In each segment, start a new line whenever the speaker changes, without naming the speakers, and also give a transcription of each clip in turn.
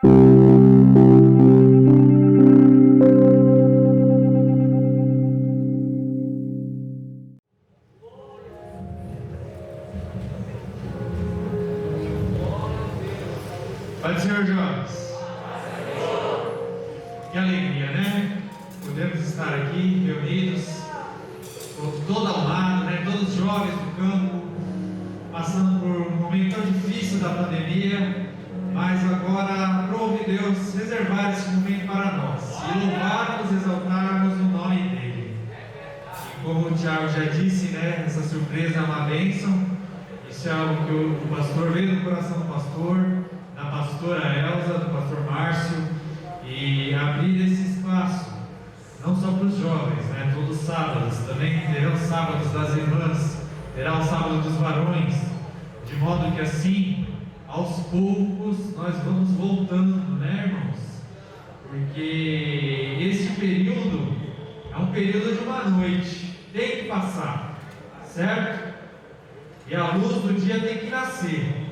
Pai do Senhor, jovens. Que alegria, né? Podemos estar aqui reunidos, todo amado, né? Todos os jovens do campo, passando por um momento tão difícil da pandemia, mas agora aprove Deus reservar esse momento para nós e louvarmos, exaltarmos o nome dele. E como o Tiago já disse, né? Essa surpresa é uma bênção. Isso é algo que o pastor veio do coração do pastor, da pastora Elza, do pastor Márcio, e abrir esse espaço, não só para os jovens, né? Todos os sábados, também terão os sábados das irmãs, terá o sábado dos varões, de modo que assim, aos poucos, nós vamos voltando, né, irmãos? Porque este período é um período de uma noite, tem que passar, certo? E a luz do dia tem que nascer.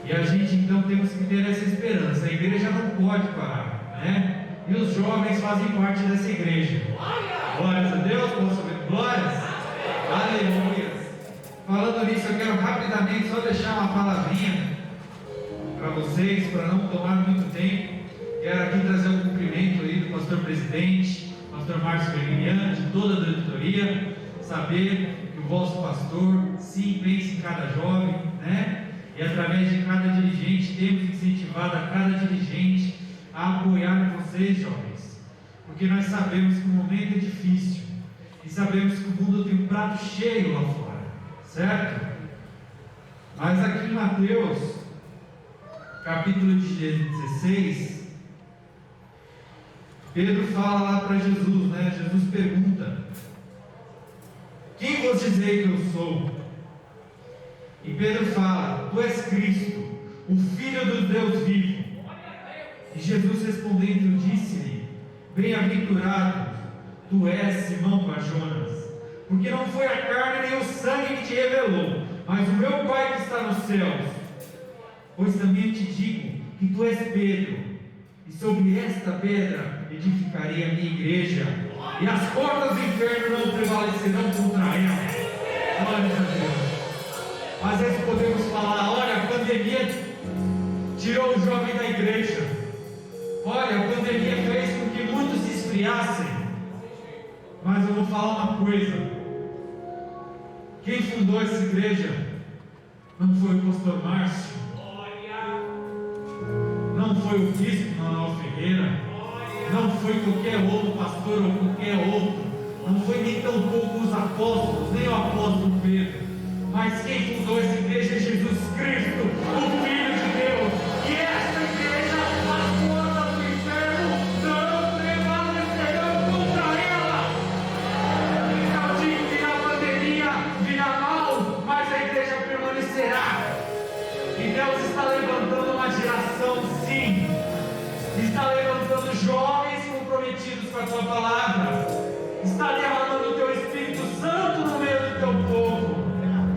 E a gente então temos que ter essa esperança. A igreja não pode parar, né? E os jovens fazem parte dessa igreja. Glórias a Deus, posso ver? Glórias! Aleluia! Falando nisso, eu quero rapidamente só deixar uma palavrinha para vocês, para não tomar muito tempo. Quero aqui trazer um cumprimento aí do pastor presidente, pastor Márcio Berguinian, de toda a diretoria. Saber que o vosso pastor sim pensa em cada jovem, né? E através de cada dirigente, temos incentivado a cada dirigente a apoiar vocês, jovens, porque nós sabemos que o momento é difícil e sabemos que o mundo tem um prato cheio lá fora, certo? Mas aqui em Mateus, capítulo 16, Pedro fala lá para Jesus, né? Jesus pergunta: quem vos dizei que eu sou? E Pedro fala: tu és Cristo, o Filho do Deus vivo. E Jesus respondendo disse-lhe: bem-aventurado tu és, Simão Bar-Jonas, porque não foi a carne nem o sangue que te revelou, mas o meu Pai que está nos céus. Pois também te digo que tu és Pedro, e sobre esta pedra edificarei a minha igreja, e as portas do inferno não prevalecerão contra ela. Glória a Deus. Às vezes podemos falar: olha, a pandemia tirou o jovem da igreja, olha, a pandemia fez com que muitos se esfriassem. Mas eu vou falar uma coisa: quem fundou essa igreja não foi o pastor Márcio, não foi o bispo Manuel Ferreira, não foi qualquer outro pastor ou qualquer outro, não foi nem tampouco os apóstolos, nem o apóstolo Pedro. Mas quem fundou essa igreja é Jesus Cristo, o Filho de Deus. E essa igreja, as portas do inferno não prevalecerão contra ela. Não digo que na pandemia virá mal, mas a igreja permanecerá. E Deus está levantando uma geração, sim. Está levantando jovens comprometidos com a tua palavra. Está derramando o teu Espírito Santo no meio do teu povo.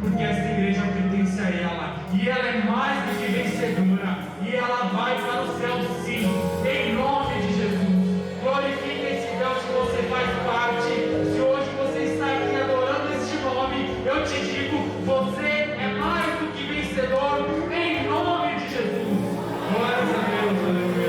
Porque essa igreja pertence a ela, e ela é mais do que vencedora, e ela vai para o céu sim, em nome de Jesus. Glorifique-se, Deus, que você faz parte. Se hoje você está aqui adorando este nome, eu te digo, você é mais do que vencedor, em nome de Jesus. Glórias a Deus, aleluia.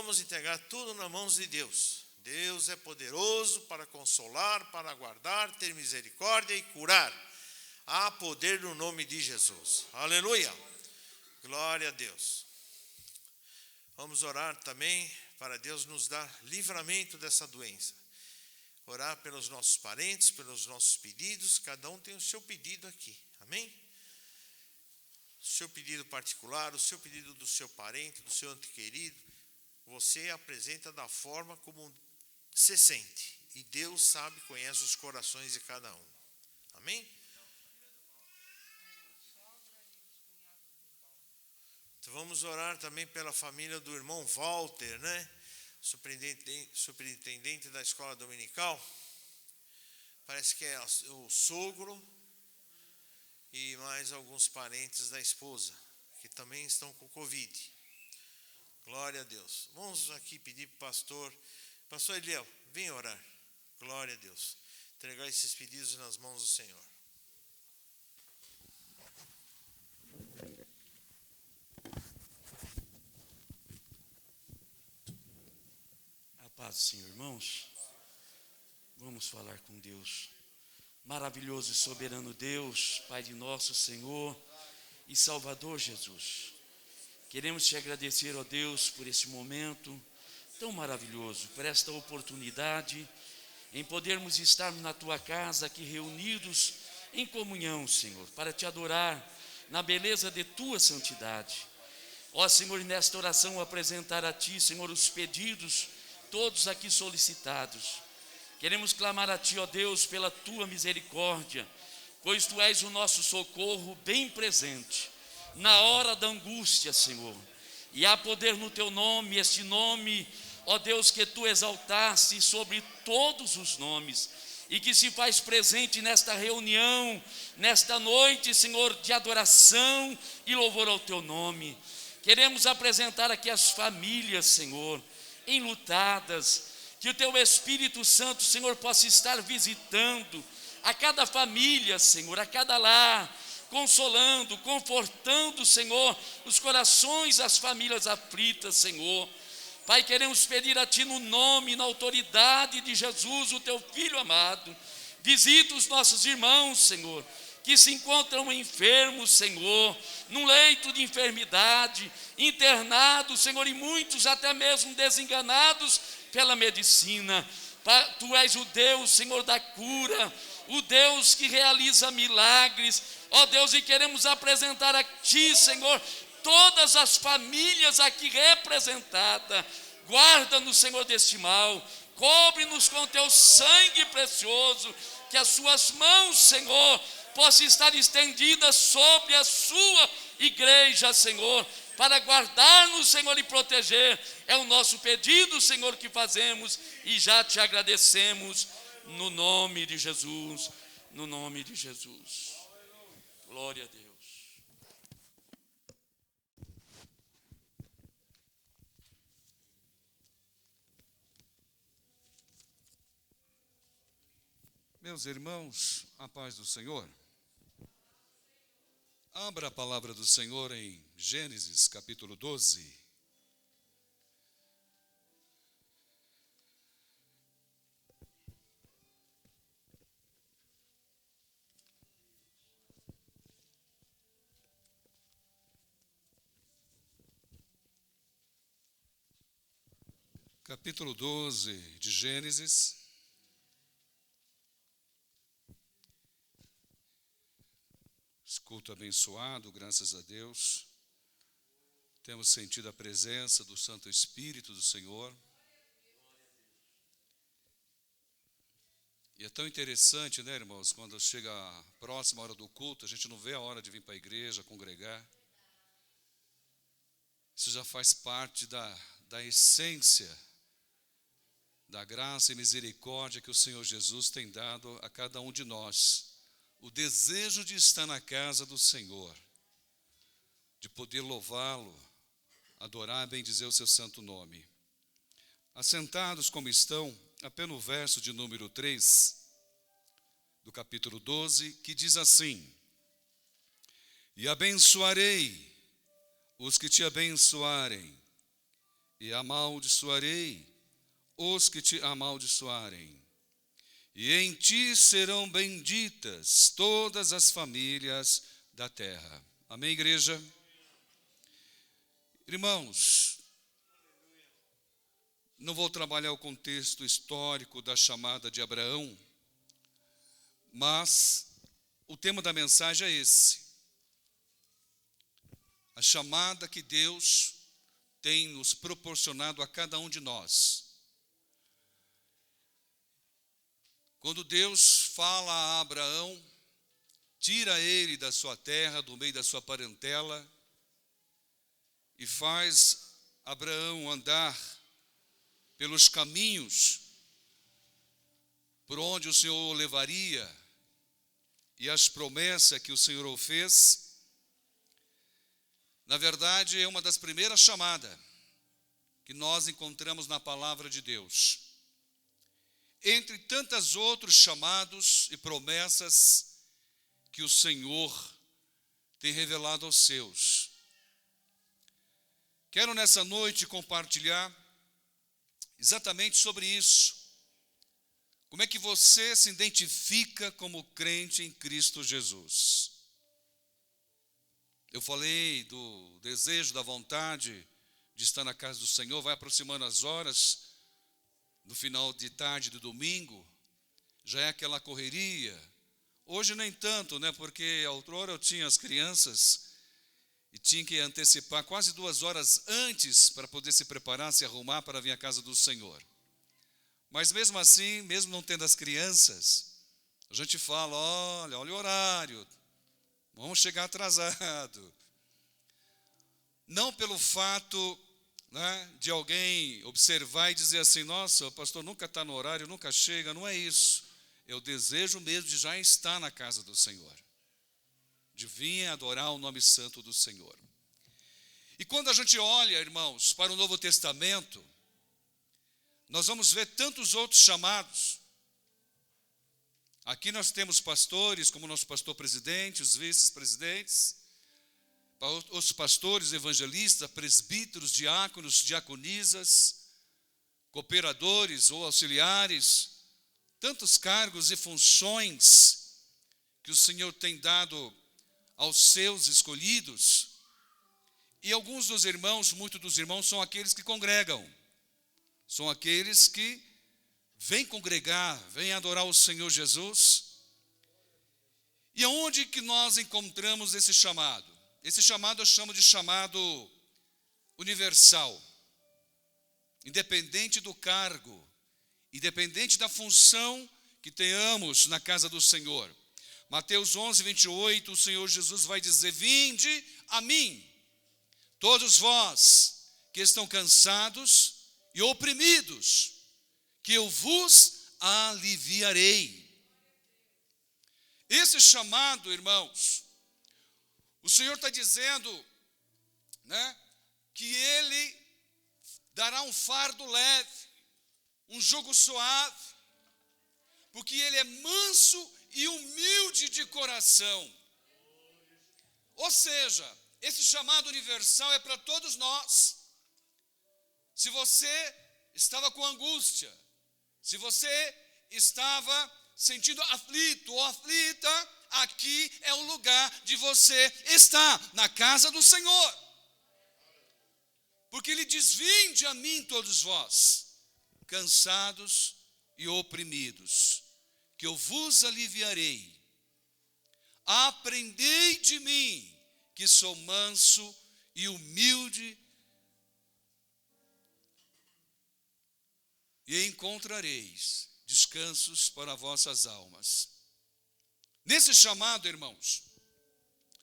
vamos entregar tudo nas mãos de Deus. Deus é poderoso para consolar, para guardar, ter misericórdia e curar. Há poder no nome de Jesus. Aleluia. Glória a Deus. Vamos orar também para Deus nos dar livramento dessa doença. Orar pelos nossos parentes, pelos nossos pedidos. Cada um tem o seu pedido aqui. Amém? O seu pedido particular, o seu pedido do seu parente, do seu ente querido. Você apresenta da forma como se sente. E Deus sabe, conhece os corações de cada um. Amém? Então vamos orar também pela família do irmão Walter, né? Superintendente da escola dominical. Parece que é o sogro e mais alguns parentes da esposa, que também estão com Covid. Glória a Deus. Vamos aqui pedir para o pastor Eliel, vem orar. Glória a Deus. Entregar esses pedidos nas mãos do Senhor.
A paz do Senhor, irmãos. Vamos falar com Deus. Maravilhoso e soberano Deus, Pai de nosso Senhor e Salvador Jesus. Queremos te agradecer, ó Deus, por esse momento tão maravilhoso, por esta oportunidade em podermos estar na tua casa aqui reunidos em comunhão, Senhor, para te adorar na beleza de tua santidade. Ó Senhor, nesta oração apresentar a ti, Senhor, os pedidos todos aqui solicitados. Queremos clamar a ti, ó Deus, pela tua misericórdia, pois tu és o nosso socorro bem presente na hora da angústia, Senhor. E há poder no teu nome, este nome, ó Deus, que tu exaltaste sobre todos os nomes e que se faz presente nesta reunião, nesta noite, Senhor, de adoração e louvor ao teu nome. Queremos apresentar aqui as famílias, Senhor, enlutadas, que o teu Espírito Santo, Senhor, possa estar visitando a cada família, Senhor, a cada lar, consolando, confortando, Senhor, os corações das famílias aflitas, Senhor. Pai, queremos pedir a ti no nome, na autoridade de Jesus, o teu Filho amado. Visita os nossos irmãos, Senhor, que se encontram enfermos, Senhor, num leito de enfermidade, internados, Senhor, e muitos até mesmo desenganados pela medicina. Tu és o Deus, Senhor, da cura, o Deus que realiza milagres, ó Deus, e queremos apresentar a ti, Senhor, todas as famílias aqui representadas. Guarda-nos, Senhor, deste mal, cobre-nos com teu sangue precioso, que as suas mãos, Senhor, possam estar estendidas sobre a sua igreja, Senhor, para guardar-nos, Senhor, e proteger. É o nosso pedido, Senhor, que fazemos e já te agradecemos no nome de Jesus, no nome de Jesus. Glória a Deus.
Meus irmãos, a paz do Senhor. Abra a palavra do Senhor em Gênesis, capítulo 12. Capítulo 12 de Gênesis. Culto abençoado, graças a Deus. Temos sentido a presença do Santo Espírito do Senhor. E é tão interessante, né, irmãos, quando chega a próxima hora do culto, a gente não vê a hora de vir para a igreja, congregar. Isso já faz parte da essência da graça e misericórdia que o Senhor Jesus tem dado a cada um de nós. O desejo de estar na casa do Senhor, de poder louvá-lo, adorar e bendizer o seu santo nome. Assentados como estão, apenas o verso de número 3, do capítulo 12, que diz assim: E abençoarei os que te abençoarem, e amaldiçoarei os que te amaldiçoarem. E em ti serão benditas todas as famílias da terra. Amém, igreja? Irmãos, não vou trabalhar o contexto histórico da chamada de Abraão, mas o tema da mensagem é esse. A chamada que Deus tem nos proporcionado a cada um de nós. Quando Deus fala a Abraão, tira ele da sua terra, do meio da sua parentela, e faz Abraão andar pelos caminhos por onde o Senhor o levaria, e as promessas que o Senhor o fez, na verdade é uma das primeiras chamadas que nós encontramos na palavra de Deus. Entre tantos outros chamados e promessas que o Senhor tem revelado aos seus. Quero nessa noite compartilhar exatamente sobre isso. Como é que você se identifica como crente em Cristo Jesus? Eu falei do desejo, da vontade de estar na casa do Senhor, vai aproximando as horas, no final de tarde do domingo, já é aquela correria. Hoje nem tanto, né? Porque outrora eu tinha as crianças e tinha que antecipar quase 2 horas antes para poder se preparar, se arrumar para vir à casa do Senhor. Mas mesmo assim, mesmo não tendo as crianças, a gente fala, olha o horário, vamos chegar atrasado. Não pelo fato, né, de alguém observar e dizer assim, nossa, o pastor nunca está no horário, nunca chega, não é isso. É o desejo mesmo de já estar na casa do Senhor, de vir adorar o nome santo do Senhor. E quando a gente olha, irmãos, para o Novo Testamento, nós vamos ver tantos outros chamados. Aqui nós temos pastores, como o nosso pastor presidente, os vice-presidentes, os pastores, evangelistas, presbíteros, diáconos, diaconisas, cooperadores ou auxiliares, tantos cargos e funções que o Senhor tem dado aos seus escolhidos. E alguns dos irmãos, muitos dos irmãos, são aqueles que congregam, são aqueles que vêm congregar, vêm adorar o Senhor Jesus. E aonde que nós encontramos esse chamado? Esse chamado eu chamo de chamado universal, independente do cargo, independente da função que tenhamos na casa do Senhor. Mateus 11, 28, o Senhor Jesus vai dizer, vinde a mim, todos vós que estão cansados e oprimidos, que eu vos aliviarei. Esse chamado, irmãos, o Senhor está dizendo, né, que Ele dará um fardo leve, um jugo suave, porque Ele é manso e humilde de coração. Ou seja, esse chamado universal é para todos nós. Se você estava com angústia, se você estava sentindo aflito ou aflita, aqui é o lugar de você estar, na casa do Senhor. Porque Ele diz, vinde a mim todos vós, cansados e oprimidos, que eu vos aliviarei. Aprendei de mim, que sou manso e humilde, e encontrareis descansos para vossas almas. Nesse chamado, irmãos,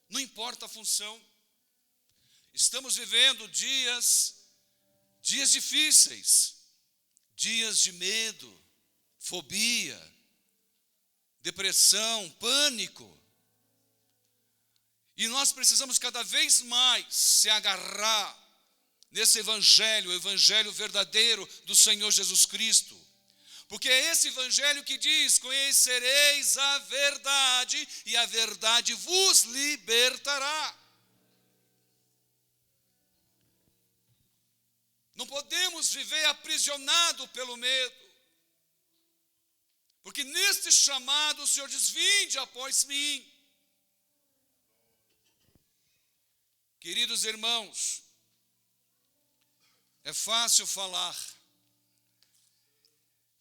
não importa a função, estamos vivendo dias difíceis, dias de medo, fobia, depressão, pânico. E nós precisamos cada vez mais se agarrar nesse evangelho, o evangelho verdadeiro do Senhor Jesus Cristo. Porque é esse evangelho que diz, conhecereis a verdade e a verdade vos libertará. Não podemos viver aprisionado pelo medo. Porque neste chamado o Senhor diz: vinde após mim. Queridos irmãos, é fácil falar.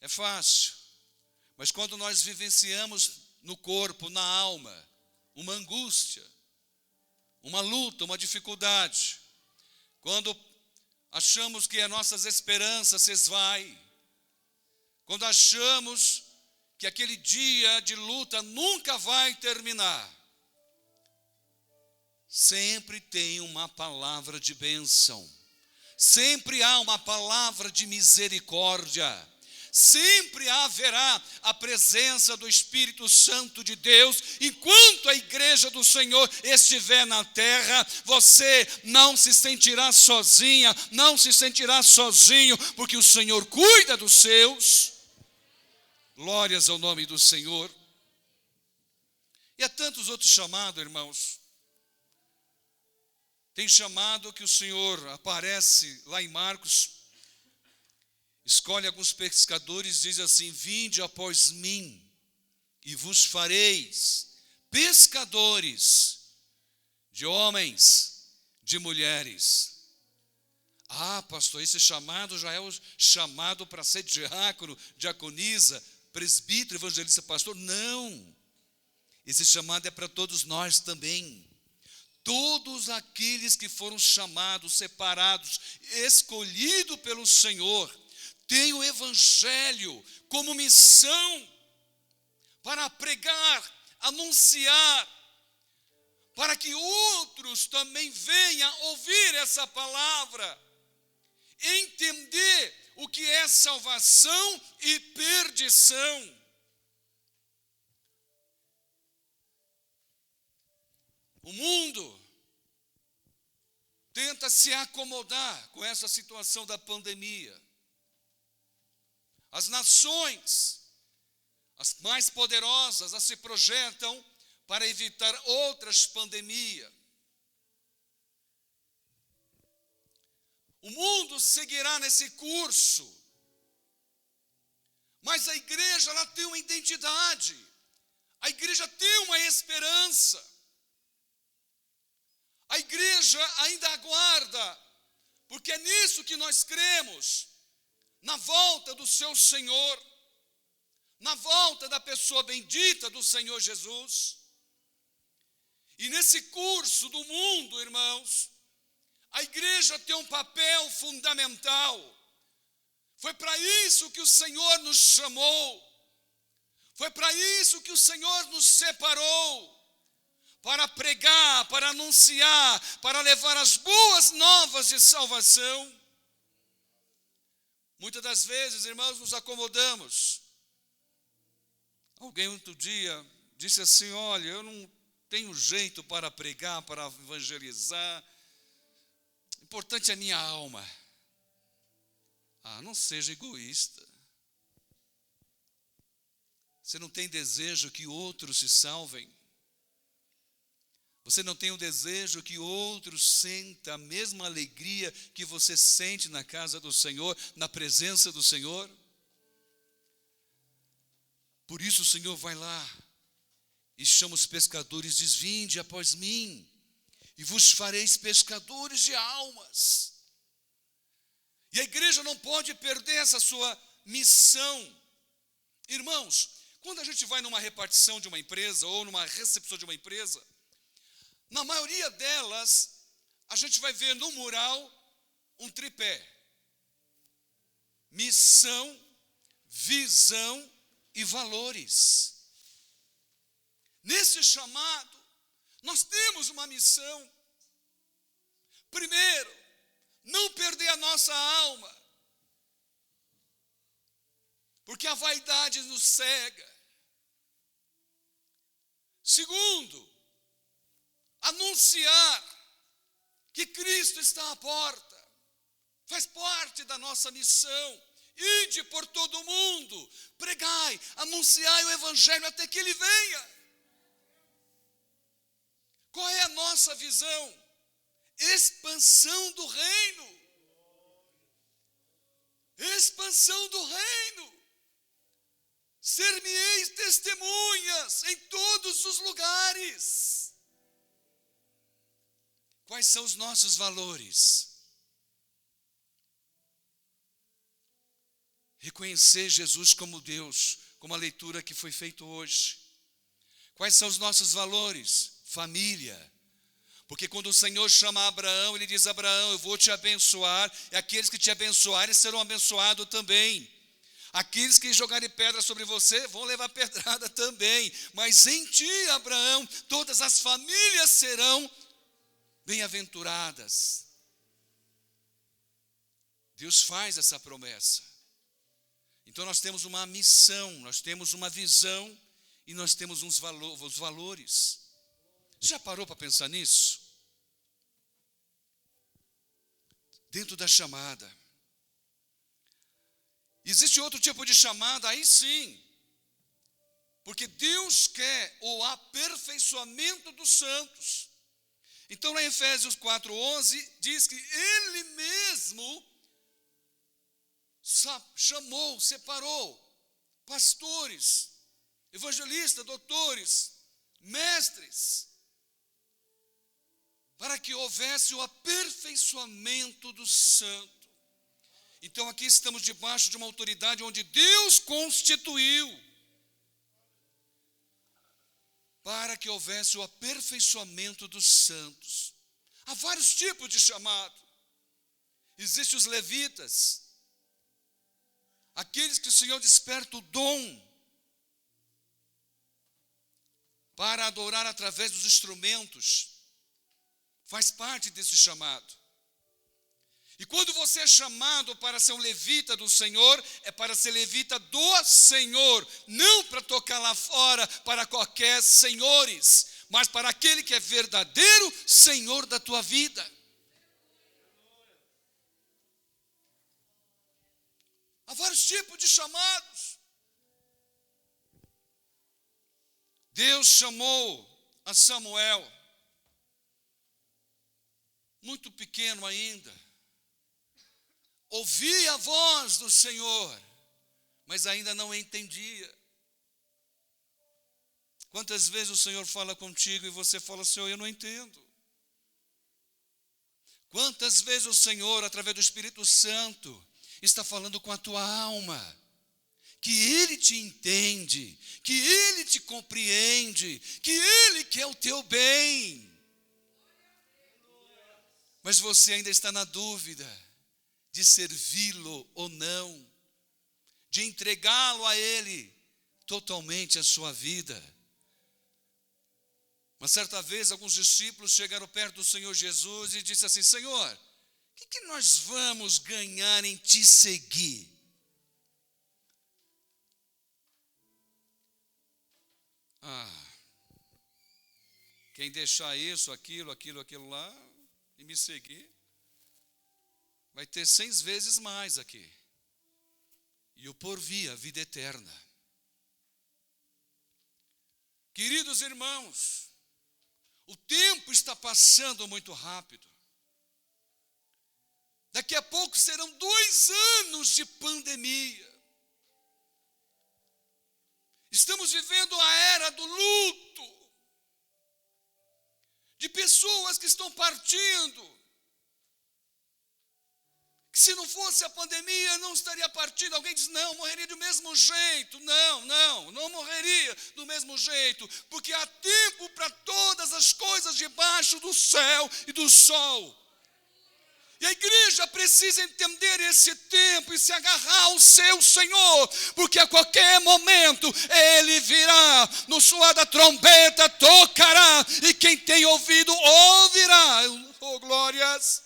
É fácil. Mas quando nós vivenciamos no corpo, na alma, uma angústia, uma luta, uma dificuldade, quando achamos que as nossas esperanças se esvaem, quando achamos que aquele dia de luta nunca vai terminar, sempre tem uma palavra de bênção, sempre há uma palavra de misericórdia, sempre haverá a presença do Espírito Santo de Deus. Enquanto a igreja do Senhor estiver na terra, você não se sentirá sozinha, não se sentirá sozinho, porque o Senhor cuida dos seus. Glórias ao nome do Senhor. E há tantos outros chamados, irmãos. Tem chamado que o Senhor aparece lá em Marcos, escolhe alguns pescadores e diz assim: vinde após mim e vos fareis pescadores de homens, de mulheres. Ah, pastor, esse chamado já é o chamado para ser diácono, diaconisa, presbítero, evangelista, pastor. Não, esse chamado é para todos nós também. Todos aqueles que foram chamados, separados, escolhidos pelo Senhor, têm o evangelho como missão para pregar, anunciar, para que outros também venham ouvir essa palavra, entender o que é salvação e perdição. O mundo tenta se acomodar com essa situação da pandemia. As nações, as mais poderosas, as se projetam para evitar outras pandemias. O mundo seguirá nesse curso, mas a igreja, ela tem uma identidade, a igreja tem uma esperança. A igreja ainda aguarda, porque é nisso que nós cremos, na volta do seu Senhor, na volta da pessoa bendita do Senhor Jesus. E nesse curso do mundo, irmãos, a igreja tem um papel fundamental. Foi para isso que o Senhor nos chamou, foi para isso que o Senhor nos separou, para pregar, para anunciar, para levar as boas novas de salvação. Muitas das vezes, irmãos, nos acomodamos. Alguém outro dia disse assim: olha, eu não tenho jeito para pregar, para evangelizar, o importante é a minha alma. Ah, não seja egoísta. Você não tem desejo que outros se salvem? Você não tem o desejo que outros sentam a mesma alegria que você sente na casa do Senhor, na presença do Senhor? Por isso o Senhor vai lá e chama os pescadores, diz: vinde após mim, e vos fareis pescadores de almas. E a igreja não pode perder essa sua missão. Irmãos, quando a gente vai numa repartição de uma empresa, ou numa recepção de uma empresa, na maioria delas, a gente vai ver no mural um tripé: missão, visão e valores. Nesse chamado, nós temos uma missão. Primeiro, não perder a nossa alma, porque a vaidade nos cega. Segundo, anunciar que Cristo está à porta, faz parte da nossa missão. Ide por todo o mundo, pregai, anunciai o evangelho até que ele venha. Qual é a nossa visão? Expansão do reino.
expansão do reino. Ser-me-eis testemunhas em todos os lugares. Quais são os nossos valores? Reconhecer Jesus como Deus, como a leitura que foi feita hoje. Quais são os nossos valores? Família. Porque quando o Senhor chama Abraão, Ele diz: Abraão, eu vou te abençoar, e aqueles que te abençoarem serão abençoados também. Aqueles que jogarem pedra sobre você vão levar pedrada também. Mas em ti, Abraão, todas as famílias serão bem-aventuradas. Deus faz essa promessa. Então nós temos uma missão, nós temos uma visão e nós temos os valores. Você já parou para pensar nisso? Dentro da chamada. Existe outro tipo de chamada, aí sim. Porque Deus quer o aperfeiçoamento dos santos. Então lá em Efésios 4:11 diz que Ele mesmo chamou, separou pastores, evangelistas, doutores, mestres, para que houvesse o aperfeiçoamento do santo. Então aqui estamos debaixo de uma autoridade onde Deus constituiu para que houvesse o aperfeiçoamento dos santos. Há vários tipos de chamado. Existem os levitas, aqueles que o Senhor desperta o dom para adorar através dos instrumentos, faz parte desse chamado. E quando você é chamado para ser um levita do Senhor, é para ser levita do Senhor, não para tocar lá fora para qualquer senhores, mas para aquele que é verdadeiro Senhor da tua vida. Há vários tipos de chamados. Deus chamou a Samuel, muito pequeno ainda. Ouvia a voz do Senhor, mas ainda não entendia. Quantas vezes o Senhor fala contigo e você fala: Senhor, eu não entendo. Quantas vezes o Senhor, através do Espírito Santo, está falando com a tua alma, que Ele te entende, que Ele te compreende, que Ele quer o teu bem. Mas você ainda está na dúvida de servi-lo ou não, de entregá-lo a Ele totalmente a sua vida. Uma certa vez, alguns discípulos chegaram perto do Senhor Jesus e disseram assim: Senhor, o que nós vamos ganhar em te seguir? Quem deixar isso, aquilo lá e me seguir, vai ter 100 vezes mais aqui. E o porvir, a vida eterna. Queridos irmãos, o tempo está passando muito rápido. Daqui a pouco serão 2 anos de pandemia. Estamos vivendo a era do luto, de pessoas que estão partindo, que se não fosse a pandemia não estaria partindo. Alguém diz: não, morreria do mesmo jeito. Não morreria do mesmo jeito, porque há tempo para todas as coisas debaixo do céu e do sol. E a igreja precisa entender esse tempo e se agarrar ao seu Senhor, porque a qualquer momento Ele virá, no soar da trombeta tocará, e quem tem ouvido ouvirá. Oh, glórias!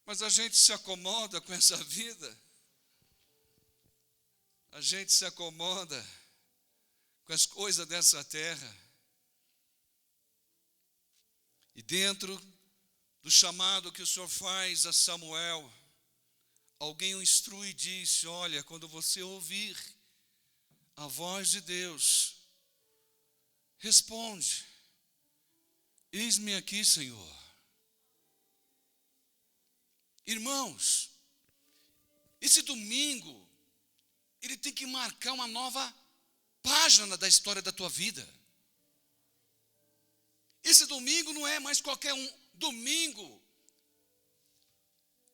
Mas a gente se acomoda com essa vida, a gente se acomoda com as coisas dessa terra. E dentro do chamado que o Senhor faz a Samuel, alguém o instrui e disse: olha, quando você ouvir a voz de Deus, responde:
Eis-me aqui, Senhor. Irmãos, esse domingo, ele tem que marcar uma nova página da história da tua vida. Esse domingo não é mais qualquer um domingo.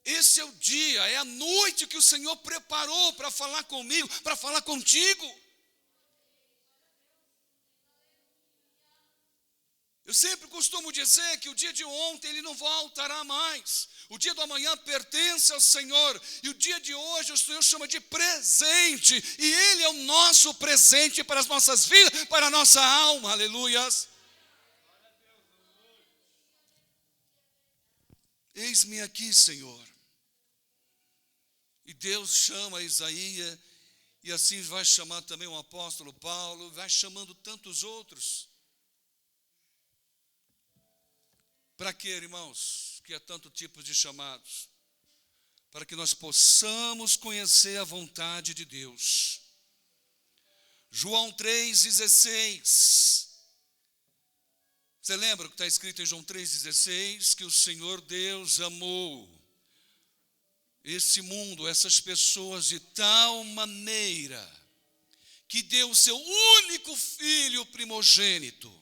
Esse é o dia, é a noite que o Senhor preparou para falar comigo, para falar contigo. Eu sempre costumo dizer que o dia de ontem ele não voltará mais. O dia do amanhã pertence ao Senhor. E o dia de hoje o Senhor chama de presente. E Ele é o nosso presente para as nossas vidas, para a nossa alma. Aleluias. Eis-me aqui, Senhor. E Deus chama Isaías. E assim vai chamar também o apóstolo Paulo. Vai chamando tantos outros. Para quê, irmãos, que há tanto tipo de chamados? Para que nós possamos conhecer a vontade de Deus. João 3,16. Você lembra o que está escrito em João 3,16? Que o Senhor Deus amou esse mundo, essas pessoas de tal maneira que deu o seu único filho primogênito,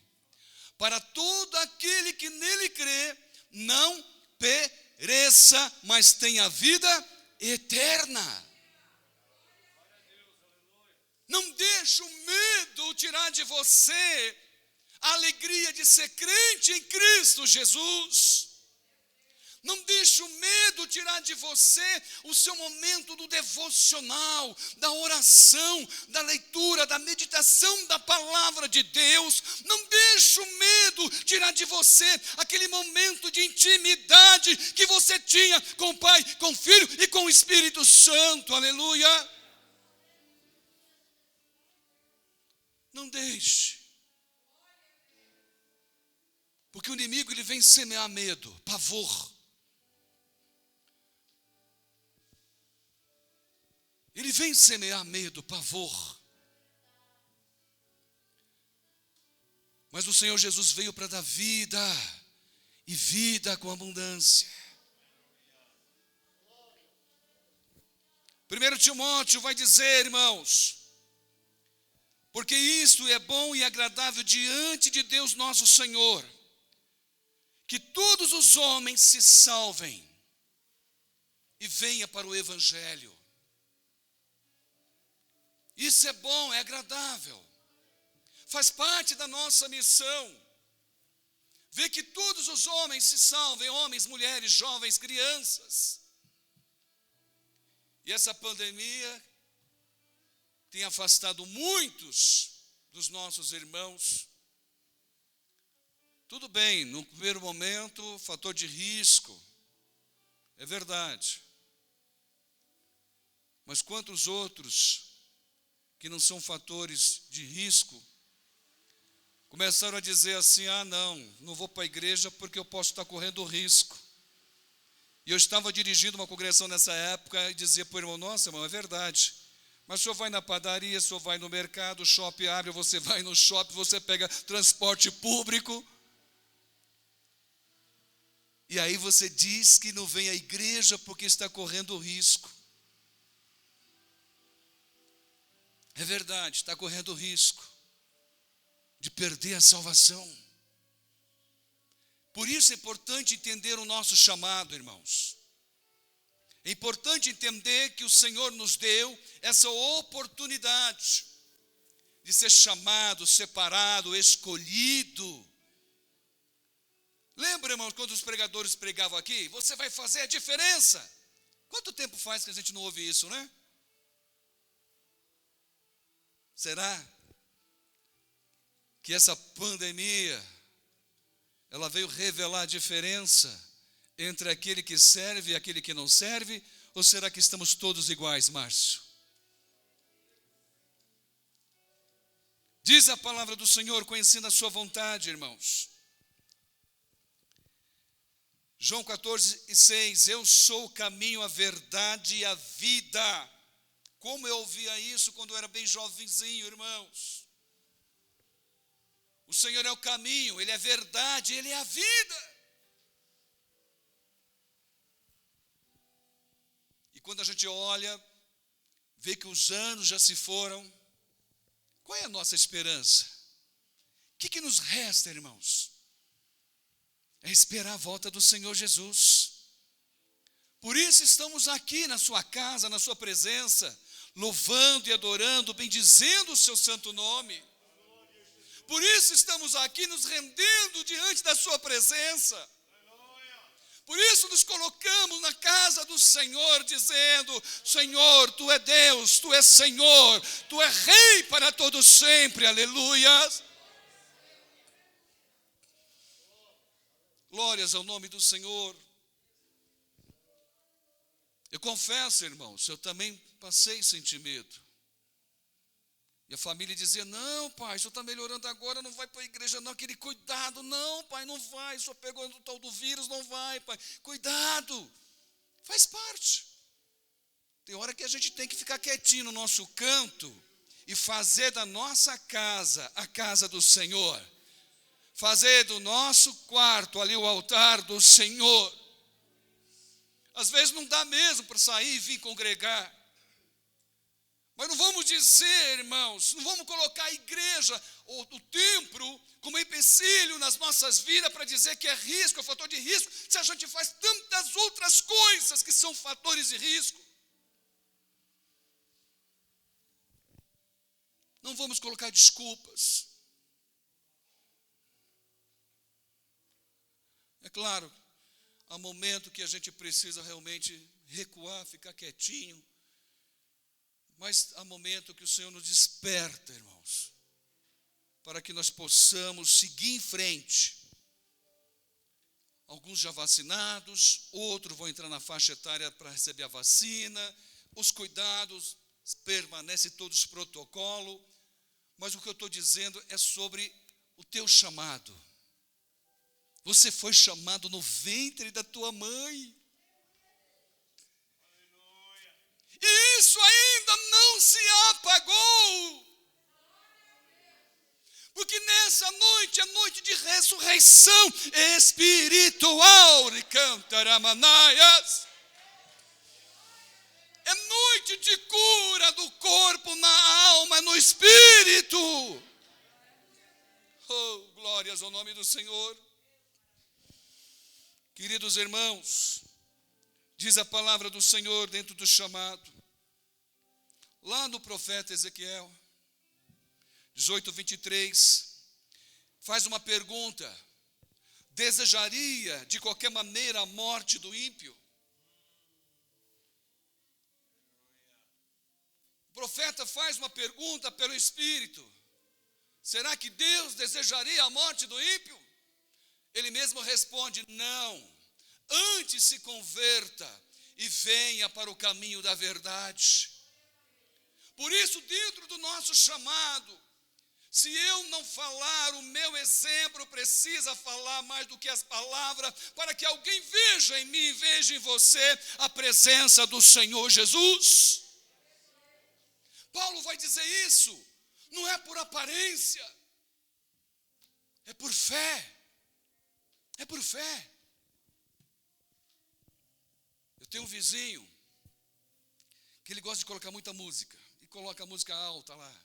para todo aquele que nele crê, não pereça, mas tenha vida eterna. Não deixe o medo tirar de você a alegria de ser crente em Cristo Jesus. Não deixe o medo tirar de você o seu momento do devocional, da oração, da leitura, da meditação da palavra de Deus. Não deixe o medo tirar de você aquele momento de intimidade que você tinha com o Pai, com o Filho e com o Espírito Santo. Aleluia. Não deixe. Porque o inimigo ele vem semear medo, pavor. Ele vem semear medo, pavor. Mas o Senhor Jesus veio para dar vida, e vida com abundância. 1 Timóteo vai dizer, irmãos, porque isto é bom e agradável diante de Deus nosso Senhor, que todos os homens se salvem e venham para o Evangelho. Isso é bom, é agradável. Faz parte da nossa missão. Ver que todos os homens se salvem, homens, mulheres, jovens, crianças. E essa pandemia tem afastado muitos dos nossos irmãos. Tudo bem, no primeiro momento, fator de risco. É verdade. Mas quantos outros que não são fatores de risco, começaram a dizer assim, não vou para a igreja porque eu posso estar correndo risco. E eu estava dirigindo uma congregação nessa época e dizia para o irmão, nossa irmão, é verdade, mas o senhor vai na padaria, o senhor vai no mercado, o shopping abre, você vai no shopping, você pega transporte público, e aí você diz que não vem à igreja porque está correndo risco. É verdade, está correndo risco de perder a salvação. Por isso é importante entender o nosso chamado, irmãos. É importante entender que o Senhor nos deu essa oportunidade de ser chamado, separado, escolhido. Lembra, irmãos, quando os pregadores pregavam aqui? Você vai fazer a diferença. Quanto tempo faz que a gente não ouve isso, né? Será que essa pandemia, ela veio revelar a diferença entre aquele que serve e aquele que não serve? Ou será que estamos todos iguais, Márcio? Diz a palavra do Senhor, conhecendo a sua vontade, irmãos. João 14:6, eu sou o caminho, a verdade e a vida. Como eu ouvia isso quando eu era bem jovenzinho, irmãos. O Senhor é o caminho, Ele é a verdade, Ele é a vida. E quando a gente olha, vê que os anos já se foram, qual é a nossa esperança? O que nos resta, irmãos? É esperar a volta do Senhor Jesus. Por isso estamos aqui na sua casa, na sua presença, louvando e adorando, bendizendo o seu santo nome. Por isso estamos aqui nos rendendo diante da sua presença. Por isso nos colocamos na casa do Senhor, dizendo: Senhor, Tu é Deus, Tu és Senhor, Tu é Rei para todo sempre, aleluia. Glórias ao nome do Senhor. Eu confesso, irmãos, eu também passei sem medo. E a família dizia: não, pai, o senhor está melhorando agora, não vai para a igreja não, aquele cuidado, não, pai, não vai, o senhor pegou o tal do vírus, não vai, pai, cuidado, faz parte. Tem hora que a gente tem que ficar quietinho no nosso canto e fazer da nossa casa a casa do Senhor, fazer do nosso quarto ali o altar do Senhor. Às vezes não dá mesmo para sair e vir congregar. Mas não vamos dizer, irmãos, não vamos colocar a igreja ou o templo como empecilho nas nossas vidas para dizer que é risco, é fator de risco, se a gente faz tantas outras coisas que são fatores de risco. Não vamos colocar desculpas. É claro, há momento que a gente precisa realmente recuar, ficar quietinho. Mas há momento que o Senhor nos desperta, irmãos, para que nós possamos seguir em frente. Alguns já vacinados, outros vão entrar na faixa etária para receber a vacina, os cuidados permanecem todos protocolo, mas o que eu estou dizendo é sobre o teu chamado. Você foi chamado no ventre da tua mãe. E isso ainda não se apagou. Porque nessa noite é noite de ressurreição espiritual. É noite de cura do corpo, na alma, no espírito. Oh, glórias ao nome do Senhor. Queridos irmãos, diz a palavra do Senhor dentro do chamado, lá no profeta Ezequiel, 18:23, faz uma pergunta: desejaria de qualquer maneira a morte do ímpio? O profeta faz uma pergunta pelo Espírito: será que Deus desejaria a morte do ímpio? Ele mesmo responde: não, antes se converta e venha para o caminho da verdade. Por isso, dentro do nosso chamado, se eu não falar, o meu exemplo precisa falar mais do que as palavras, para que alguém veja em mim, veja em você a presença do Senhor Jesus. Paulo vai dizer isso, não é por aparência, é por fé. É por fé. Eu tenho um vizinho que ele gosta de colocar muita música, e coloca a música alta lá.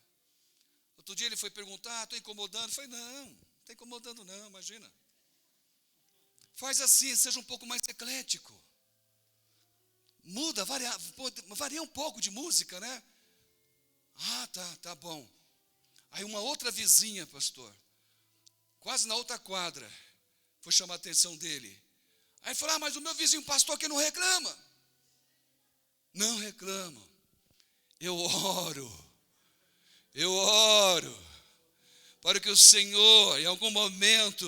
Outro dia ele foi perguntar: estou incomodando? Eu falei: não está incomodando não, imagina. Faz assim, seja um pouco mais eclético. Muda, varia um pouco de música, né? Ah, tá bom. Aí uma outra vizinha, pastor, quase na outra quadra, foi chamar a atenção dele. Aí falou: mas o meu vizinho pastor aqui não reclama. Não reclama. Eu oro, para que o Senhor, em algum momento,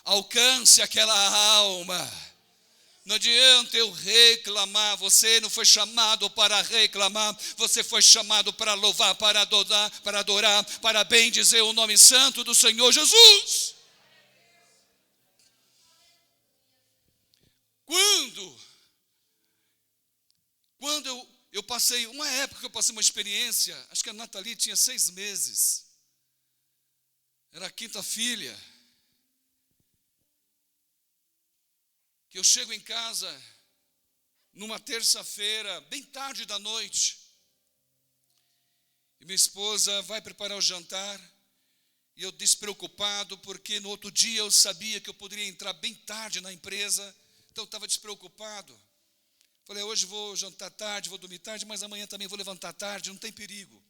alcance aquela alma. Não adianta eu reclamar, você não foi chamado para reclamar, você foi chamado para louvar, para adorar, para bendizer o nome santo do Senhor Jesus. Quando eu passei, uma época que eu passei uma experiência, acho que a Nathalie tinha 6 meses. Era a quinta filha. Que eu chego em casa numa terça-feira, bem tarde da noite. E minha esposa vai preparar o jantar. E eu despreocupado, porque no outro dia eu sabia que eu poderia entrar bem tarde na empresa. Então eu estava despreocupado. Falei, hoje vou jantar tarde, vou dormir tarde, mas amanhã também vou levantar tarde, não tem perigo.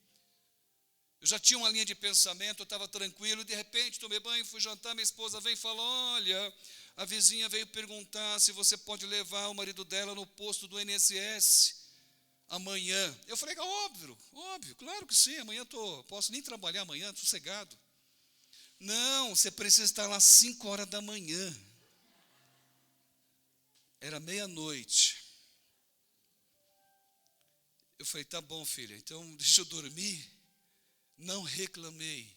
Eu já tinha uma linha de pensamento, eu estava tranquilo, de repente tomei banho, fui jantar, minha esposa vem e fala, olha, a vizinha veio perguntar se você pode levar o marido dela no posto do INSS amanhã. Eu falei, óbvio, claro que sim, amanhã posso nem trabalhar amanhã, sossegado. Não, você precisa estar lá às 5 horas da manhã. Era meia-noite. Eu falei, tá bom, filha, então deixa eu dormir. Não reclamei.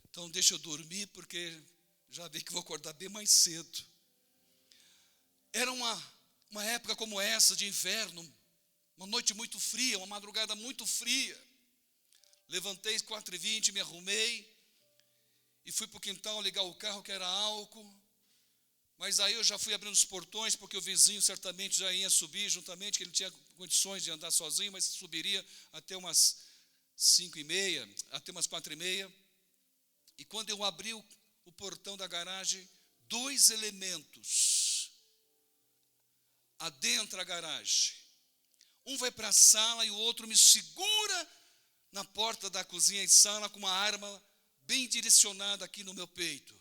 Então deixa eu dormir, porque já vi que vou acordar bem mais cedo. Era uma época como essa, de inverno, uma noite muito fria, uma madrugada muito fria. Levantei às 4h20, me arrumei e fui para o quintal ligar o carro, que era álcool. Mas aí eu já fui abrindo os portões, porque o vizinho certamente já ia subir juntamente, que ele tinha condições de andar sozinho, mas subiria até umas 5h30, até umas 4h30. E quando eu abri o portão da garagem, 2 elementos adentra a garagem. Um vai para a sala e o outro me segura na porta da cozinha e sala com uma arma bem direcionada aqui no meu peito.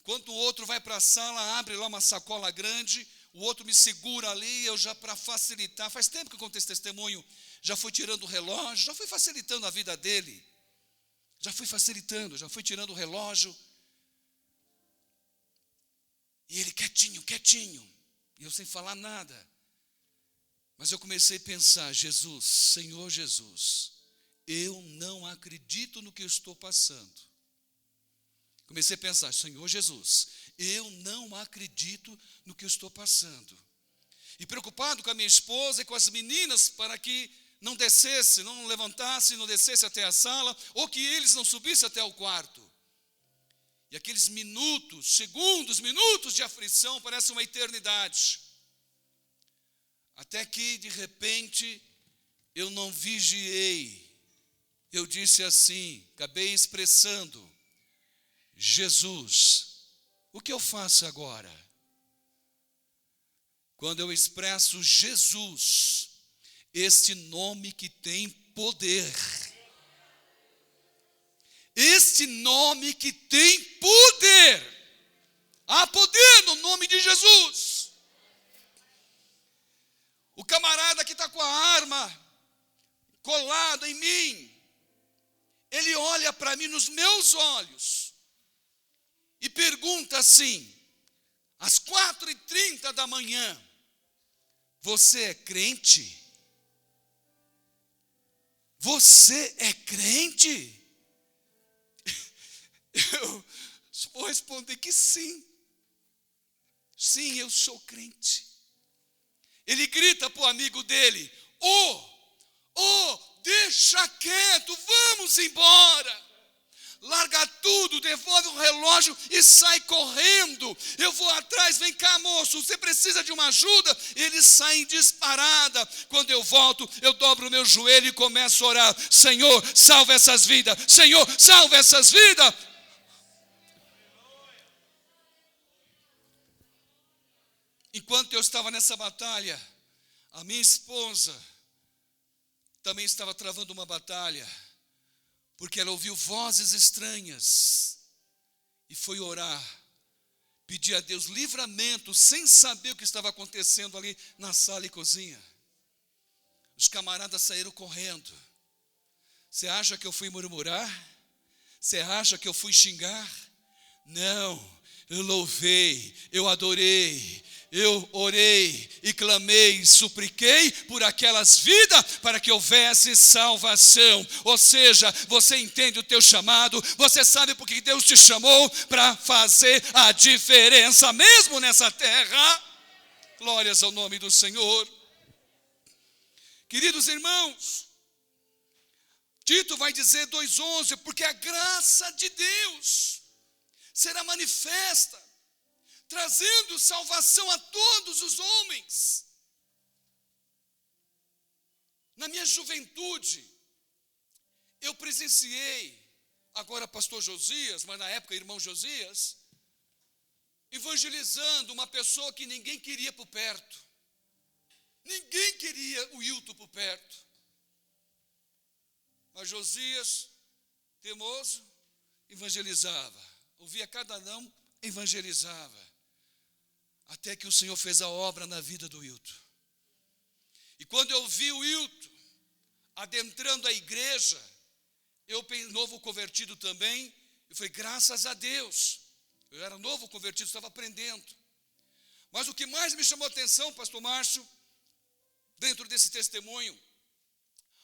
Enquanto o outro vai para a sala, abre lá uma sacola grande, o outro me segura ali, eu já, para facilitar, faz tempo que eu conto esse testemunho, já fui tirando o relógio, já fui facilitando a vida dele. Já fui tirando o relógio. E ele quietinho, e eu sem falar nada. Mas eu comecei a pensar, Jesus, Senhor Jesus, eu não acredito no que eu estou passando. Comecei a pensar, Senhor Jesus, eu não acredito no que eu estou passando. E preocupado com a minha esposa e com as meninas, para que não descesse, não levantasse, não descesse até a sala, ou que eles não subissem até o quarto. E aqueles minutos de aflição, parecem uma eternidade. Até que, de repente, eu não vigiei. Eu disse assim, acabei expressando, Jesus, o que eu faço agora? Quando eu expresso Jesus, este nome que tem poder. Este nome que tem poder. Há poder no nome de Jesus. O camarada que está com a arma colada em mim, ele olha para mim nos meus olhos e pergunta assim, às 4h30 da manhã, você é crente? Você é crente? Eu vou responder que sim. Sim, eu sou crente. Ele grita para o amigo dele, deixa quieto, vamos embora. Larga tudo, devolve o relógio e sai correndo. Eu vou atrás, vem cá moço, você precisa de uma ajuda? Eles saem disparada. Quando eu volto, eu dobro o meu joelho e começo a orar. Senhor, salva essas vidas. Senhor, salva essas vidas. Enquanto eu estava nessa batalha, a minha esposa também estava travando uma batalha, porque ela ouviu vozes estranhas e foi orar, pedir a Deus livramento, sem saber o que estava acontecendo ali na sala e cozinha. Os camaradas saíram correndo. Você acha que eu fui murmurar? Você acha que eu fui xingar? Não, eu louvei, eu adorei, eu orei e clamei, supliquei por aquelas vidas para que houvesse salvação. Ou seja, você entende o teu chamado, você sabe porque Deus te chamou para fazer a diferença mesmo nessa terra. Glórias ao nome do Senhor. Queridos irmãos, Tito vai dizer 2,11, porque a graça de Deus será manifesta, trazendo salvação a todos os homens. Na minha juventude, eu presenciei, agora pastor Josias, mas na época irmão Josias, evangelizando uma pessoa que ninguém queria por perto. Ninguém queria o Hilton por perto. Mas Josias, teimoso, evangelizava. Ouvia cada não, evangelizava. Até que o Senhor fez a obra na vida do Hilton. E quando eu vi o Hilton adentrando a igreja, eu, novo convertido também, eu falei, graças a Deus. Eu era novo convertido, estava aprendendo. Mas o que mais me chamou a atenção, pastor Márcio, dentro desse testemunho,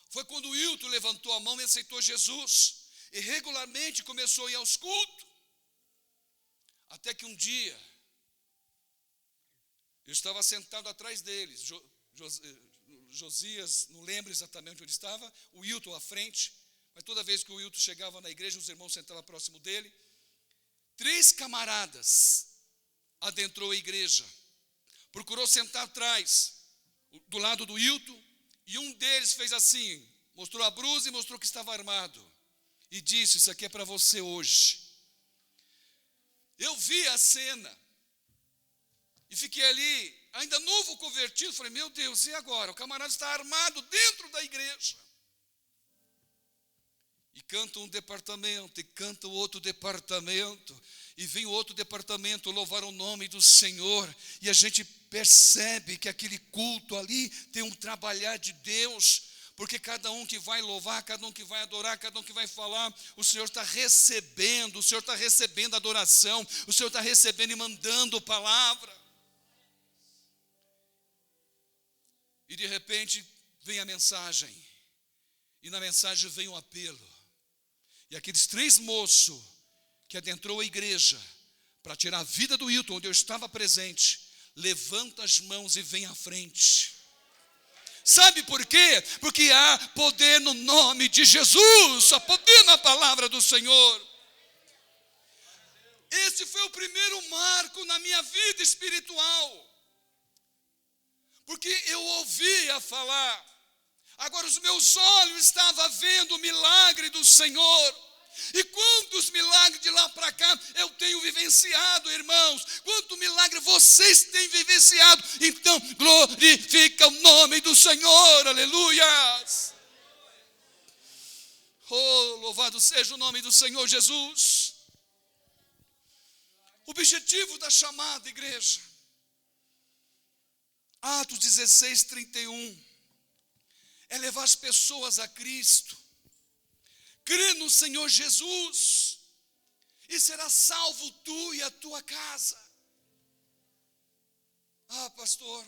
foi quando o Hilton levantou a mão e aceitou Jesus. E regularmente começou a ir aos cultos. Até que um dia, eu estava sentado atrás deles. Josias, não lembro exatamente onde estava, o Hilton à frente. Mas toda vez que o Hilton chegava na igreja, os irmãos sentavam próximo dele. 3 camaradas adentrou a igreja. Procurou sentar atrás, do lado do Hilton. E um deles fez assim, mostrou a brusa e mostrou que estava armado. E disse, isso aqui é para você hoje. Eu vi a cena. E fiquei ali, ainda novo convertido, falei, meu Deus, e agora? O camarada está armado dentro da igreja. E canta um departamento, e canta o outro departamento, e vem o outro departamento louvar o nome do Senhor, e a gente percebe que aquele culto ali tem um trabalhar de Deus, porque cada um que vai louvar, cada um que vai adorar, cada um que vai falar, o Senhor está recebendo, o Senhor está recebendo adoração, o Senhor está recebendo e mandando palavra. E de repente vem a mensagem, e na mensagem vem um apelo. E aqueles 3 moços que adentrou a igreja para tirar a vida do Hilton, onde eu estava presente, levanta as mãos e vem à frente. Sabe por quê? Porque há poder no nome de Jesus, há poder na palavra do Senhor. Esse foi o primeiro marco na minha vida espiritual. Porque eu ouvia falar. Agora os meus olhos estavam vendo o milagre do Senhor. E quantos milagres de lá para cá eu tenho vivenciado, irmãos. Quanto milagre vocês têm vivenciado. Então glorifica o nome do Senhor, aleluias. Oh, louvado seja o nome do Senhor Jesus. O objetivo da chamada igreja, Atos 16, 31, é levar as pessoas a Cristo. Crê no Senhor Jesus e será salvo tu e a tua casa. Ah, pastor,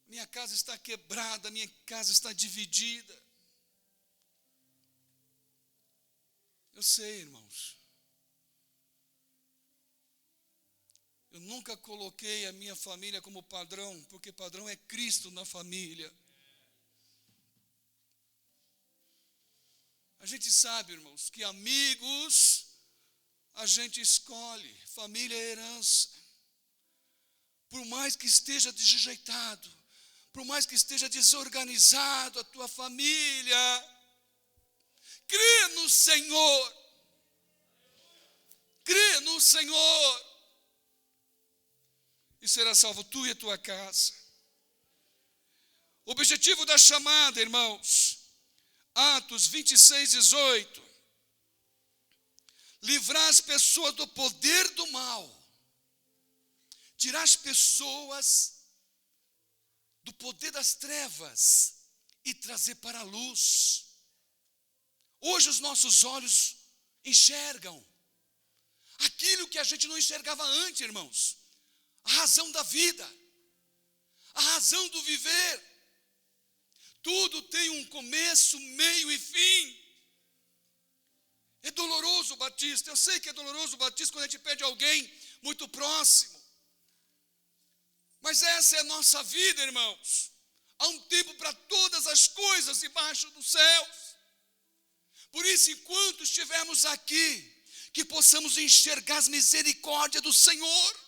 minha casa está quebrada, minha casa está dividida. Eu sei, irmãos. Eu nunca coloquei a minha família como padrão, porque padrão é Cristo na família. A gente sabe, irmãos, que amigos a gente escolhe, família é herança. Por mais que esteja desajeitado, por mais que esteja desorganizado a tua família, crê no Senhor. Crê no Senhor. E será salvo tu e a tua casa. O objetivo da chamada, irmãos, Atos 26, 18. Livrar as pessoas do poder do mal. Tirar as pessoas do poder das trevas e trazer para a luz. Hoje os nossos olhos enxergam aquilo que a gente não enxergava antes, irmãos. A razão da vida, a razão do viver. Tudo tem um começo, meio e fim. É doloroso, Batista. Eu sei que é doloroso, Batista, quando a gente perde alguém muito próximo. Mas essa é a nossa vida, irmãos. Há um tempo para todas as coisas debaixo dos céus.
Por isso, enquanto estivermos aqui, que possamos enxergar as misericórdias do Senhor,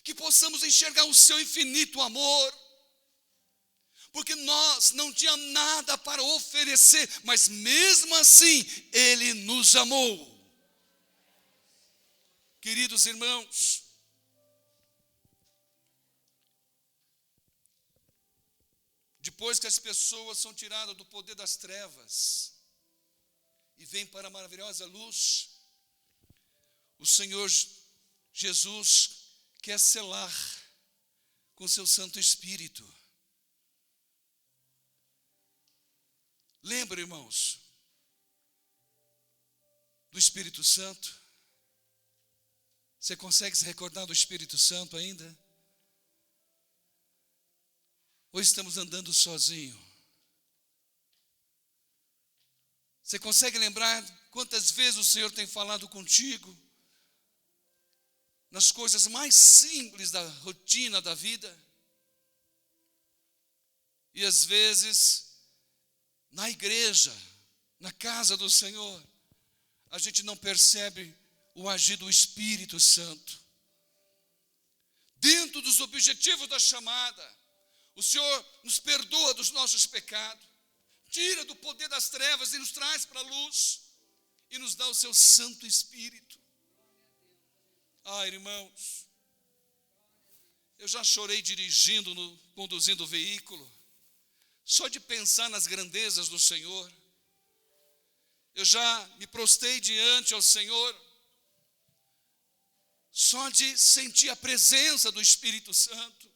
que possamos enxergar o seu infinito amor, porque nós não tínhamos nada para oferecer, mas mesmo assim, Ele nos amou. Queridos irmãos, depois que as pessoas são tiradas do poder das trevas e vêm para a maravilhosa luz, o Senhor Jesus quer selar com seu Santo Espírito. Lembra, irmãos, do Espírito Santo? Você consegue se recordar do Espírito Santo ainda? Ou estamos andando sozinho? Você consegue lembrar quantas vezes o Senhor tem falado contigo? Nas coisas mais simples da rotina da vida? E às vezes, na igreja, na casa do Senhor, a gente não percebe o agir do Espírito Santo. Dentro dos objetivos da chamada, o Senhor nos perdoa dos nossos pecados, tira do poder das trevas e nos traz para a luz, e nos dá o seu Santo Espírito. Ah, irmãos, eu já chorei dirigindo, conduzindo o veículo, só de pensar nas grandezas do Senhor. Eu já me prostrei diante ao Senhor, só de sentir a presença do Espírito Santo.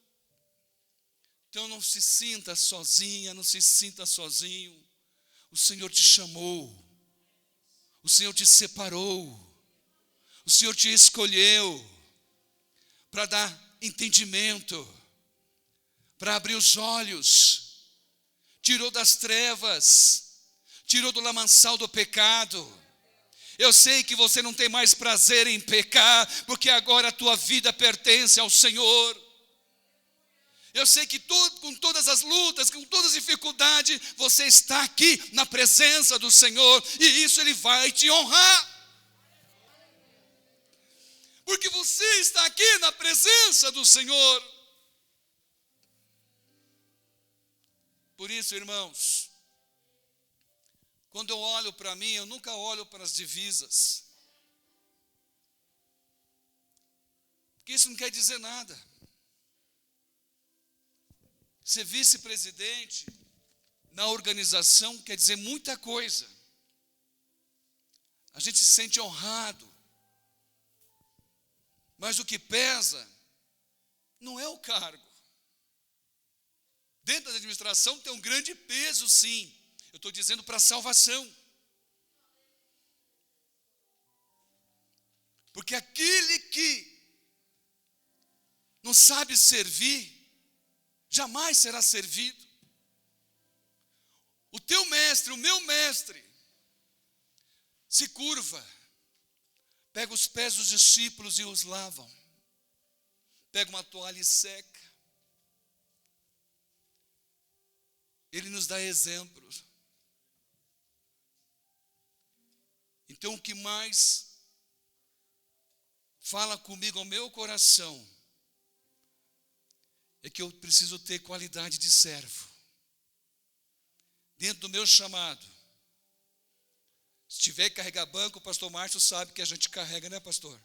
Então não se sinta sozinha, não se sinta sozinho. O Senhor te chamou, o Senhor te separou, o Senhor te escolheu para dar entendimento, para abrir os olhos, tirou das trevas, tirou do lamaçal do pecado. Eu sei que você não tem mais prazer em pecar, porque agora a tua vida pertence ao Senhor. Eu sei que com todas as lutas, com todas as dificuldades, você está aqui na presença do Senhor, e isso Ele vai te honrar. Porque você está aqui na presença do Senhor. Por isso, irmãos, quando eu olho para mim, eu nunca olho para as divisas. Porque isso não quer dizer nada. Ser vice-presidente na organização quer dizer muita coisa. A gente se sente honrado. Mas o que pesa não é o cargo. Dentro da administração tem um grande peso, sim. Eu estou dizendo para a salvação. Porque aquele que não sabe servir, jamais será servido. O teu mestre, o meu mestre, se curva, pega os pés dos discípulos e os lavam, pega uma toalha e seca. Ele nos dá exemplos. Então o que mais fala comigo ao meu coração é que eu preciso ter qualidade de servo. Dentro do meu chamado, se tiver que carregar banco, o pastor Márcio sabe que a gente carrega, né, pastor?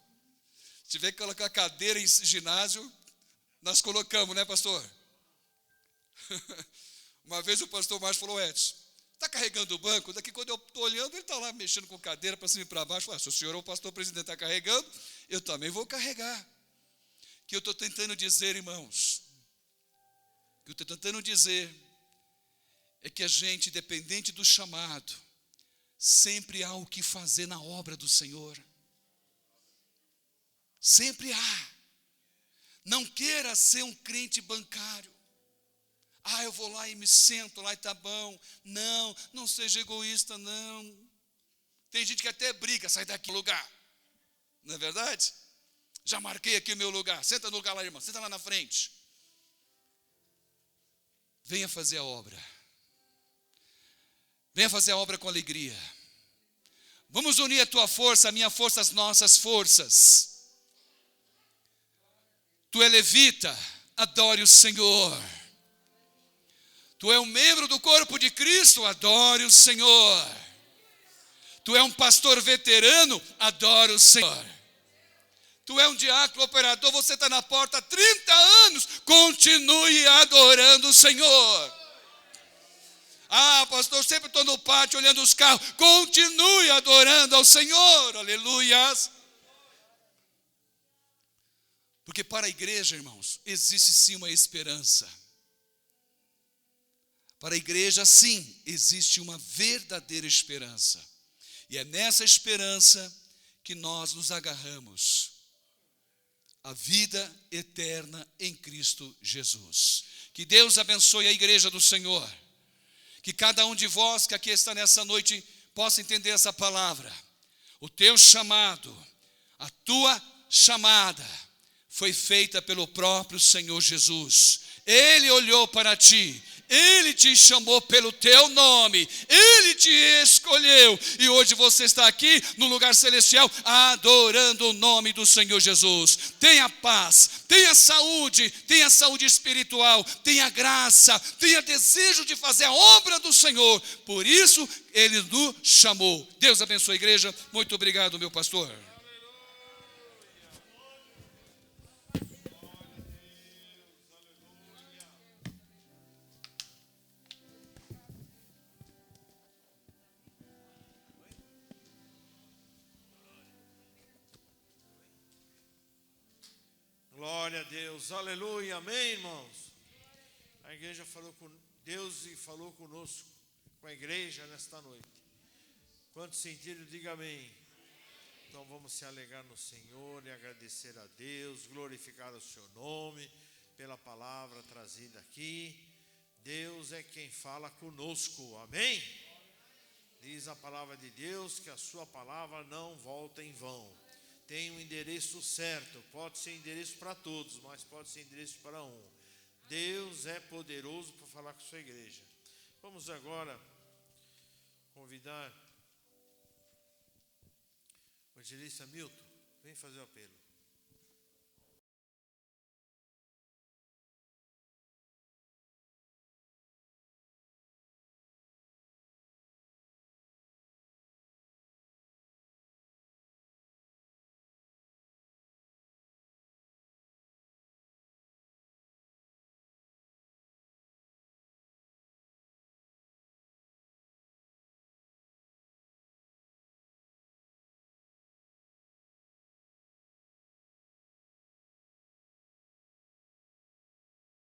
Se tiver que colocar cadeira em ginásio, nós colocamos, né, pastor? Uma vez o pastor Márcio falou: Edson, está carregando o banco? Daqui quando eu estou olhando, ele está lá mexendo com cadeira para cima e para baixo. Se o senhor ou o pastor presidente está carregando, eu também vou carregar. O que eu estou tentando dizer, irmãos, o que eu estou tentando dizer é que a gente, dependente do chamado, sempre há o que fazer na obra do Senhor. Sempre há. Não queira ser um crente bancário. Eu vou lá e me sento lá e tá bom. Não, não seja egoísta, não. Tem gente que até briga, sai daqui do lugar. Não é verdade? Já marquei aqui o meu lugar. Senta no lugar lá, irmão. Senta lá na frente. Venha fazer a obra. Venha fazer a obra com alegria.
Vamos unir a tua força, a minha força, as nossas forças. Tu é levita, adore o Senhor. Tu é um membro do corpo de Cristo, adore o Senhor. Tu é um pastor veterano, adore o Senhor. Tu é um diácono operador, você está na porta há 30 anos, continue adorando o Senhor. Ah, pastor, sempre estou no pátio olhando os carros, continue adorando ao Senhor, aleluias. Porque para a igreja, irmãos, existe sim uma esperança. Para a igreja, sim, existe uma verdadeira esperança. E é nessa esperança que nós nos agarramos. A vida eterna em Cristo Jesus. Que Deus abençoe a igreja do Senhor. Que cada um de vós que aqui está nessa noite possa entender essa palavra. O teu chamado, a tua chamada foi feita pelo próprio Senhor Jesus. Ele olhou para ti. Ele te chamou pelo teu nome, Ele te escolheu, e hoje você está aqui no lugar celestial, adorando o nome do Senhor Jesus. Tenha paz, tenha saúde espiritual, tenha graça, tenha desejo de fazer a obra do Senhor, por isso Ele nos chamou. Deus abençoe a igreja, muito obrigado, meu pastor.
Glória a Deus, aleluia, amém, irmãos? A igreja falou com Deus e falou conosco, com a igreja nesta noite. Quantos sentiram, diga amém. Então vamos se alegrar no Senhor e agradecer a Deus, glorificar o seu nome pela palavra trazida aqui. Deus é quem fala conosco, amém? Diz a palavra de Deus que a sua palavra não volta em vão. Tem um endereço certo, pode ser endereço para todos, mas pode ser endereço para um. Deus é poderoso para falar com a sua igreja. Vamos agora convidar o evangelista Milton, vem fazer o apelo.